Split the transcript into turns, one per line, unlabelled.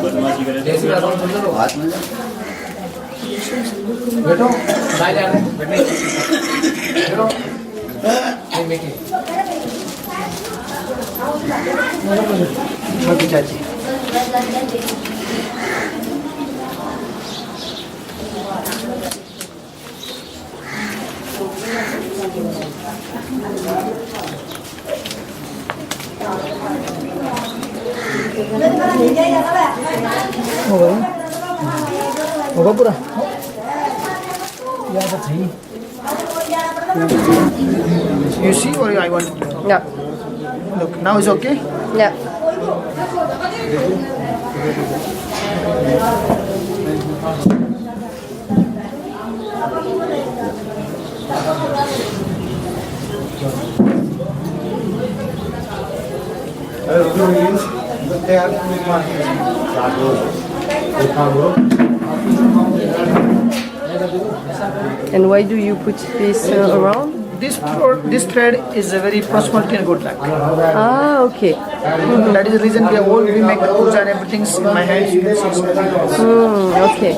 बदमाशी करे
जैसे
तो
अकाउंट खोल दो
हाथ में
बैठो बाहर जा रहे हैं बैठने बैठो नहीं बैठे छोटी चाची होगा पूरा याद चाहिए You see or I want to?
No.
Look, now is okay?
No. And why do you put this around?
This thread is a very prosperity and good luck.
Ah, okay.
That is the reason we make the puja and everything in my hands. You can see.
Okay.